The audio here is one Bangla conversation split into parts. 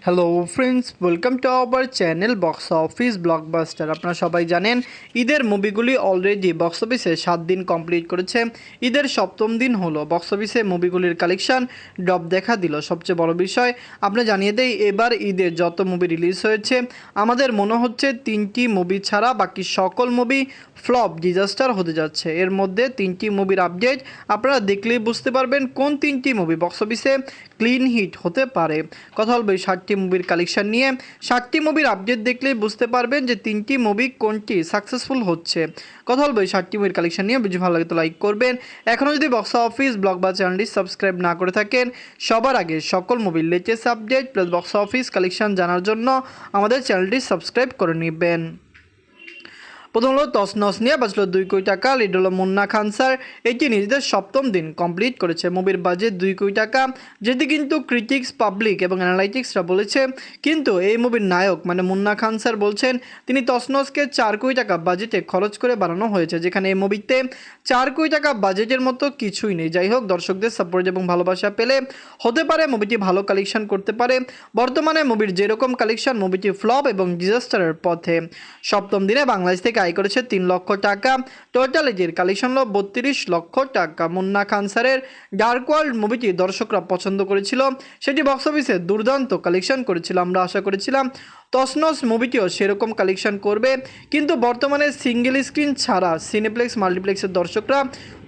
Hello friends, welcome to our channel box office blockbuster. আপনারা সবাই জানেন ঈদের মুভিগুলি অলরেডি বক্স অফিসে 7 দিন কমপ্লিট করেছে। ঈদের সপ্তম দিন হলো বক্স অফিসে মুভিগুলির কালেকশন ড্রপ দেখা দিল। সবচেয়ে বড় বিষয় আপনি জানিয়ে দেই, এবার ঈদের যত মুভি রিলিজ হয়েছে আমাদের মনে হচ্ছে 3টি মুভি ছাড়া বাকি সকল মুভি ফ্লপ ডিজাস্টার হতে যাচ্ছে। এর মধ্যে 3টি মুভির আপডেট আপনারা দেখলেই বুঝতে পারবেন কোন 3টি মুভি বক্স অফিসে ক্লিন হিট হতে পারে। কথা বলবো এই 60টি মুভির কালেকশন নিয়ে। 60টি মুভির আপডেট দেখলেই বুঝতে পারবেন যে 3টি মুভি কোনটি সাকসেসফুল হচ্ছে। কথা বলবো এই 60টি মুভির কালেকশন নিয়ে। ভিডিও ভালো লাগে তো লাইক করবেন। এখনও যদি বক্স অফিস ব্লগ বা চ্যানেলটি সাবস্ক্রাইব না করে থাকেন, সবার আগে সকল মুভির latest update plus box office collection জানার জন্য আমাদের চ্যানেলটি সাবস্ক্রাইব করে নেবেন। প্রথম হলো তছনছ নিয়ে বাঁচল 2 কোটি টাকা। লিড হলো মুন্না খান স্যার। এটি নিজেদের সপ্তম দিন কমপ্লিট করেছে। মুভির বাজেট 2 কোটি টাকা, যেটি কিন্তু ক্রিটিক্স, পাবলিক এবং অ্যানালাইটিক্সরা বলেছে। কিন্তু এই মুভির নায়ক মানে মুন্না খান স্যার বলছেন তিনি তছনছকে 4 কোটি টাকা বাজেটে খরচ করে বানানো হয়েছে, যেখানে এই মুভিতে 4 কোটি টাকা বাজেটের মতো কিছুই নেই। যাই হোক, দর্শকদের সাপোর্ট এবং ভালোবাসা পেলে হতে পারে মুভিটি ভালো কালেকশন করতে পারে। বর্তমানে মুভির যেরকম কালেকশন, মুভিটি ফ্লপ এবং ডিজাস্টারের পথে। সপ্তম দিনে বাংলাদেশ থেকে আয় করেছে 3 লক্ষ টাকা। টোটাল এটির কালেকশন হলো 32 লক্ষ টাকা। মুন্না খান স্যারের ডার্ক ওয়ার্ল্ড মুভিটি দর্শকরা পছন্দ করেছিল, সেটি বক্স অফিসে দুর্দান্ত কালেকশন করেছিল। আমরা আশা করেছিলাম তছনছ মুভিটিও সেরকম কালেকশন করবে, কিন্তু বর্তমানে সিঙ্গেল স্ক্রিন ছাড়া সিনেপ্লেক্স, মাল্টিপ্লেক্সের দর্শকরা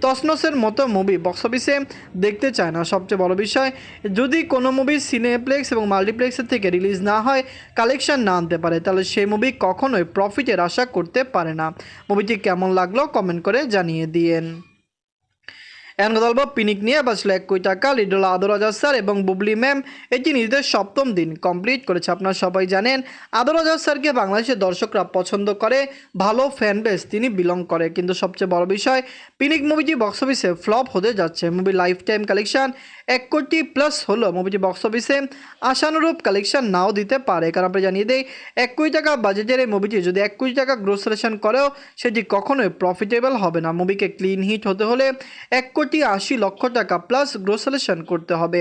তছনছের মতো মুভি বক্স অফিসে দেখতে চায় না। সবচেয়ে বড় বিষয়, যদি কোনো মুভি সিনেপ্লেক্স এবং মাল্টিপ্লেক্সের থেকে রিলিজ না হয়, কালেকশন না আনতে পারে, তাহলে সেই মুভি কখনোই প্রফিটের আশা করতে পারে না। মুভিটি কেমন লাগলো কমেন্ট করে জানিয়ে দিয়েন। এখন কথা বলবো পিনিক নিয়ে বাঁচল 1 কোটি টাকা। লিড হলো আদর রাজা স্যার এবং বুবলি ম্যাম। এটি নিজেদের সপ্তম দিন কমপ্লিট করেছে। আপনারা সবাই জানেন আদর রাজা স্যারকে বাংলাদেশের দর্শকরা পছন্দ করে, ভালো ফ্যান বেস তিনি বিলং করে। কিন্তু সবচেয়ে বড় বিষয়, পিনিক মুভিটি বক্স অফিসে ফ্লপ হতে যাচ্ছে। মুভি লাইফ টাইম কালেকশন 1 কোটি প্লাস হলো মুভিটি বক্স অফিসে আশানুরূপ কালেকশন নাও দিতে পারে। কারণ আমরা জানিয়ে দেই, 1 কোটি টাকা বাজেটের এই মুভিটি যদি 1 কোটি টাকা গ্রোস কালেকশন করেও সেটি কখনোই প্রফিটেবল হবে না। মুভিকে ক্লিন হিট হতে হলে 1,80,00,000 টাকা প্লাস গ্রোস কালেকশন করতে হবে।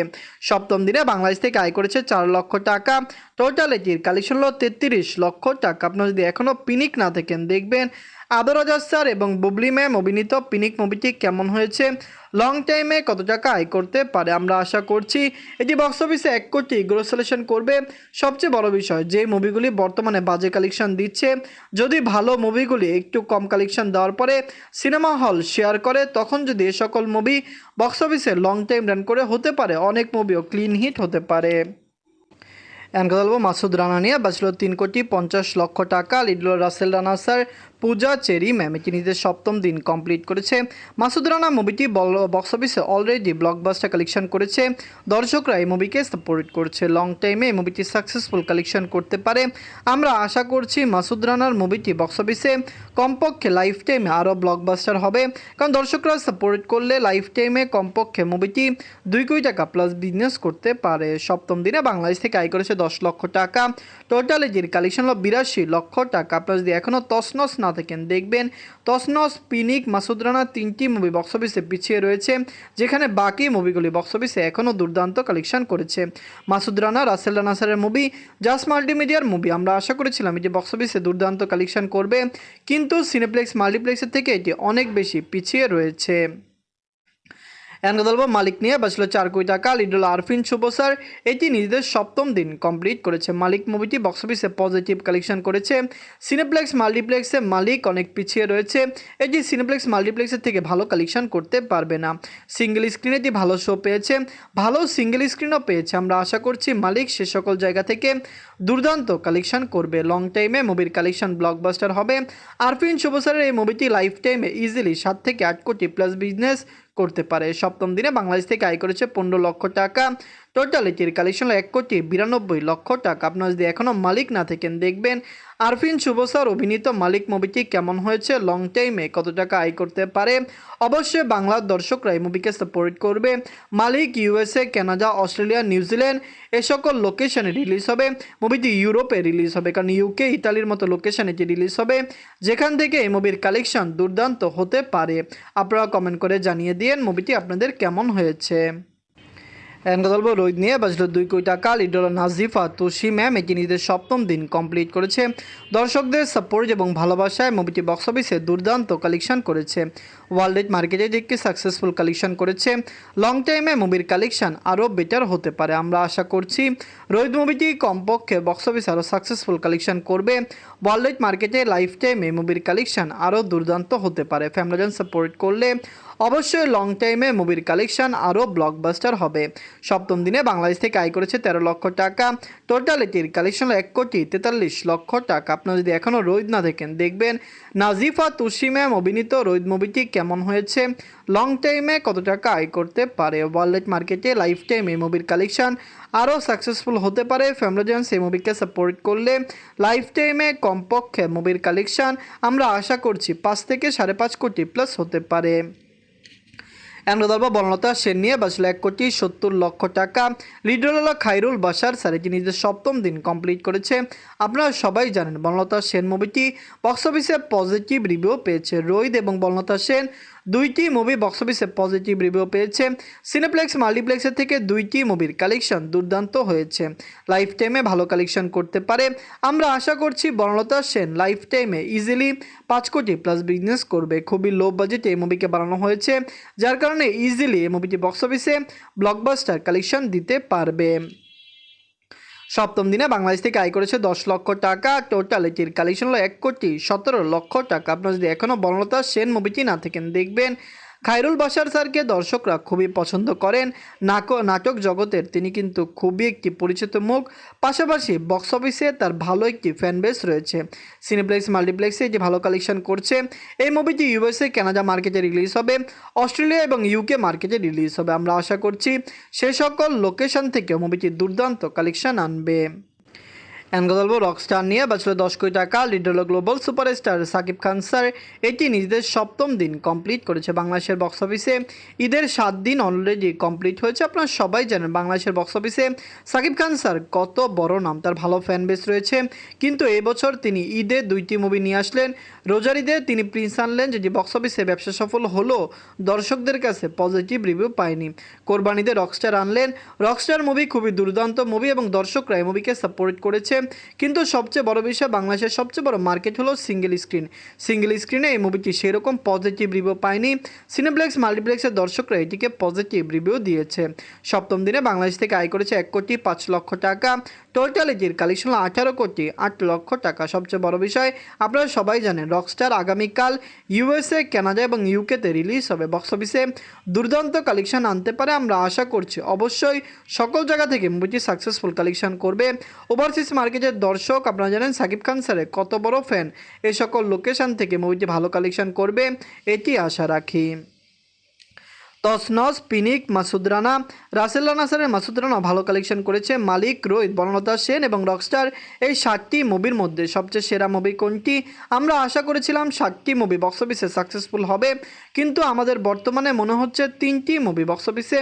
সপ্তম দিনে বাংলাদেশ থেকে আয় করেছে 4 লক্ষ টাকা। টোটাল এটির কালেকশন হলো 33 লক্ষ টাকা। আপনারা যদি এখনও পিনিক না থাকেন, দেখবেন আদর রাজা স্যার এবং বুবলি ম্যাম অভিনীত পিনিক মুভিটি কেমন হয়েছে, লং টাইমে কত টাকা আয় করতে পারে। আমরা আশা করছি এটি বক্স অফিসে 1 কোটি গ্রোস কালেকশন করবে। সবচেয়ে বড় বিষয়, যে মুভিগুলি বর্তমানে বাজে কালেকশন দিচ্ছে, যদি ভালো মুভিগুলি একটু কম কালেকশন দেওয়ার পরে সিনেমা হল শেয়ার করে, তখন যদি এ সকল মুভি বক্স অফিসে লং টাইম রান করে, হতে পারে অনেক মুভিও ক্লিন হিট হতে পারে। এখন কথা বলবো মাসুদ রানা নিয়ে বাঁচল 3,50,00,000 টাকা। লিড হলো রাসেল রানা স্যার, পূজা চেরি ম্যাম। এটি নিজের সপ্তম দিন কমপ্লিট করেছে। মাসুদ রানা মুভিটি বক্স অফিসে অলরেডি ব্লকবাস্টার কালেকশন করেছে। দর্শকরা এই মুভিকে সাপোর্ট করছে। লং টাইমে এই মুভিটি সাকসেসফুল কালেকশন করতে পারে। আমরা আশা করছি মাসুদ রানার মুভিটি বক্স অফিসে কমপক্ষে লাইফ টাইমে আরও ব্লকবাস্টার হবে, কারণ দর্শকরা সাপোর্ট করলে লাইফ টাইমে কমপক্ষে মুভিটি 2 কোটি টাকা প্লাস বিজনেস করতে পারে। সপ্তম দিনে বাংলাদেশ থেকে আয় করেছে 10 লক্ষ টাকা। টোটাল এটির কালেকশন হলো 82 লক্ষ টাকা। আপনারা যদি এখনও তছনছ না থাকেন, দেখবেন তছনছ, পিনিক, মাসুদ রানা 3টি মুভি বক্স অফিসে পিছিয়ে রয়েছে, যেখানে বাকি মুভিগুলি বক্স অফিসে এখনও দুর্দান্ত কালেকশন করেছে। মাসুদ রানা, রাসেল রানা স্যারের মুভি জাস্ট মাল্টিমিডিয়ার মুভি। আমরা আশা করেছিলাম এটি বক্স অফিসে দুর্দান্ত কালেকশন করবে, কিন্তু সিনেপ্লেক্স, মাল্টিপ্লেক্সের থেকে এটি অনেক বেশি পিছিয়ে রয়েছে। এখন কথা বলবো মালিক নিয়ে বাঁচল 4 কোটি টাকা। লিড হলো আরফিন শুভ স্যার। এটি নিজেদের সপ্তম দিন কমপ্লিট করেছে। মালিক মুভিটি বক্স অফিসে পজিটিভ কালেকশন করেছে। সিনেপ্লেক্স, মাল্টিপ্লেক্সে মালিক অনেক পিছিয়ে রয়েছে। এটি সিনেপ্লেক্স, মাল্টিপ্লেক্সের থেকে ভালো কালেকশন করতে পারবে না। সিঙ্গেল স্ক্রিনে এটি ভালো শো পেয়েছে, ভালো সিঙ্গেল স্ক্রিনও পেয়েছে। আমরা আশা করছি মালিক সে সকল জায়গা থেকে দুর্দান্ত কালেকশন করবে। লং টাইমে মুভির কালেকশন ব্লকবাস্টার হবে। আরফিন শুভ স্যারের এই মুভিটি লাইফ টাইমে ইজিলি 7 থেকে 8 কোটি প্লাস বিজনেস করতে পারে। সপ্তম দিনে বাংলাদেশ থেকে আয় করেছে 15 লক্ষ টাকা। টোটাল এটির কালেকশন 1,92,00,000 টাকা। আপনারা যদি এখনও মালিক না থাকেন, দেখবেন আরফিন শুভ স্যার অভিনীত মালিক মুভিটি কেমন হয়েছে, লং টাইমে কত টাকা আয় করতে পারে। অবশ্যই বাংলার দর্শকরা এই মুভিকে সাপোর্ট করবে। মালিক ইউএসএ, কানাডা, অস্ট্রেলিয়া, নিউজিল্যান্ড এ সকল লোকেশনে রিলিজ হবে। মুভিটি ইউরোপে রিলিজ হবে, কারণ ইউকে, ইতালির মতো লোকেশনে এটি রিলিজ হবে, যেখান থেকে এই মুভির কালেকশন দুর্দান্ত হতে পারে। আপনারা কমেন্ট করে জানিয়ে দিন মুভিটি আপনাদের কেমন হয়েছে। এখন কথা বলবো রোহিত নিয়ে। বাজলো 2 কোটি টাকা। লিড হলো নাজিফা তুষি ম্যাম। এটি নিজেদের সপ্তম দিন কমপ্লিট করেছে। দর্শকদের সাপোর্ট এবং ভালোবাসায় মুভিটি বক্স অফিসে দুর্দান্ত কালেকশন করেছে। ওয়ার্ল্ড ওয়াইড মার্কেটে একটি সাকসেসফুল কালেকশন করেছে। লং টাইমে মুভির কালেকশন আরও বেটার হতে পারে। আমরা আশা করছি রোহিত মুভিটি কমপক্ষে বক্স অফিসে আরও সাকসেসফুল কালেকশন করবে। ওয়ার্ল্ড ওয়াইড মার্কেটে লাইফ টাইমে মুভির কালেকশন আরও দুর্দান্ত হতে পারে। ফ্যামিলিজন সাপোর্ট করলে অবশ্যই লং টাইমে মুভির কালেকশন আরও ব্লকবাস্টার হবে। সপ্তম দিনে বাংলাদেশ থেকে আয় করেছে 13 লক্ষ টাকা। টোটাল এটির কালেকশন 1,43,00,000 টাকা। আপনারা যদি এখনও রোহিত না দেখেন, দেখবেন নাজিফা তুষি ম্যাম অভিনীত রোহিত মুভিটি কেমন হয়েছে, লং টাইমে কত টাকা আয় করতে পারে। ওয়ার্ল্ড মার্কেটে লাইফ টাইম এই মুভির কালেকশন আরও সাকসেসফুল হতে পারে। ফ্যামিলিজেন্স এই মুভিকে সাপোর্ট করলে লাইফ টাইমে কমপক্ষে মুভির কালেকশন আমরা আশা করছি 5 থেকে 5.5 কোটি প্লাস হতে পারে। বনলতা সেন নিয়ে বাঁচল 1,70,00,000 টাকা। লিডার হল খাইরুল বাশার স্যার। এটি নিজের সপ্তম দিন কমপ্লিট করেছে। আপনারা সবাই জানেন বনলতা সেন মুভিটি বক্স অফিসে পজিটিভ রিভিউ পেয়েছে। রোহিত এবং বনলতা সেন দুইটি মুভি বক্স অফিসে পজিটিভ রিভিউ পেয়েছে। সিনেপ্লেক্স মাল্টিপ্লেক্সের থেকে দুইটি মুভির কালেকশন দুর্দান্ত হয়েছে। লাইফ টাইমে ভালো কালেকশন করতে পারে। আমরা আশা করছি বনলতা সেন লাইফ টাইমে ইজিলি 5 কোটি প্লাস বিজনেস করবে। খুবই লো বাজেটে এই মুভিকে বানানো হয়েছে, যার কারণে ইজিলি এই মুভিটি বক্স অফিসে ব্লকবাস্টার কালেকশন দিতে পারবে। সপ্তম দিনে বাংলাদেশ থেকে আয় করেছে 10 লক্ষ টাকা। টোটাল এটির কালেকশন হলো 1,17,00,000 টাকা। আপনারা যদি এখনও বনলতা সেন মুভিটি না থাকেন, দেখবেন খাইরুল বাশার স্যারকে দর্শকরা খুবই পছন্দ করেন। নাটক জগতের তিনি কিন্তু খুবই একটি পরিচিত মুখ। পাশাপাশি বক্স অফিসে তার ভালো একটি ফ্যান বেস রয়েছে। সিনেপ্লেক্স মাল্টিপ্লেক্সে এটি ভালো কালেকশন করছে। এই মুভিটি ইউএসএ, কানাডা মার্কেটে রিলিজ হবে, অস্ট্রেলিয়া এবং ইউকে মার্কেটে রিলিজ হবে। আমরা আশা করছি সে সকল লোকেশন থেকে মুভিটি দুর্দান্ত কালেকশন আনবে। গল্প রকস্টার নিয়ে বাঁচল 10 কোটি টাকা। লিডার হল global superstar Shakib Khan sir. এটি নিজেদের সপ্তম দিন কমপ্লিট করেছে। বাংলাদেশের বক্স অফিসে ঈদের 7 দিন অলরেডি কমপ্লিট হয়েছে। আপনারা সবাই জানেন বাংলাদেশের বক্স অফিসে সাকিব খান স্যার কত বড় নাম, তার ভালো ফ্যান বেস রয়েছে। কিন্তু এবছর তিনি ঈদে 2টি মুভি নিয়ে আসলেন। রোজার ঈদে তিনি প্রিন্স আনলেন, যেটি বক্স অফিসে ব্যবসা সফল হলো, দর্শকদের কাছে পজিটিভ রিভিউ পায়নি। কোরবানিতে রকস্টার আনলেন। রকস্টার মুভি খুবই দুর্দান্ত মুভি এবং দর্শকরা এই মুভিকে সাপোর্ট করেছে। কিন্তু সবচেয়ে বড় বিষয়, বাংলাদেশের সবচেয়ে বড় মার্কেট হলো সিঙ্গেল স্ক্রিন। সিঙ্গেল স্ক্রিনে এই মুভিটি সেরকম পজিটিভ রিভিউ পায়নি। সিনেপ্লেক্স মাল্টিপ্লেক্সের দর্শকরা এটিকে পজিটিভ রিভিউ দিয়েছে। সপ্তম দিনে বাংলাদেশ থেকে আয় করেছে 1,05,00,000 টাকা। টোটাল এটির কালেকশন 18,08,00,000 টাকা। সবচেয়ে বড় বিষয়, আপনারা সবাই জানেন রকস্টার আগামীকাল ইউএসএ, কানাডা এবং ইউকেতে রিলিজ হবে। বক্স অফিসে দুর্দান্ত কালেকশন আনতে পারে। আমরা আশা করছি অবশ্যই সকল জায়গা থেকে মুভিটি সাকসেসফুল কালেকশন করবে। ওভারসিজ মার্কেটের দর্শক, আপনারা জানেন সাকিব খান স্যারের কত বড় ফ্যান। এই সকল লোকেশন থেকে মুভিটি ভালো কালেকশন করবে এটি আশা রাখি। তসনস, পিনিক, মাসুদ রানা, রাসেল নাসারের মাসুদ রানা ভালো কালেকশন করেছে। মালিক, রোহিত, বনলতা সেন এবং রকস্টার এই 7টি মুভির মধ্যে সবচেয়ে সেরা মুভি কোনটি? আমরা আশা করেছিলাম 7টি মুভি বক্স অফিসে সাকসেসফুল হবে, কিন্তু আমাদের বর্তমানে মনে হচ্ছে 3টি মুভি বক্স অফিসে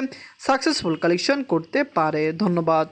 সাকসেসফুল কালেকশন করতে পারে। ধন্যবাদ।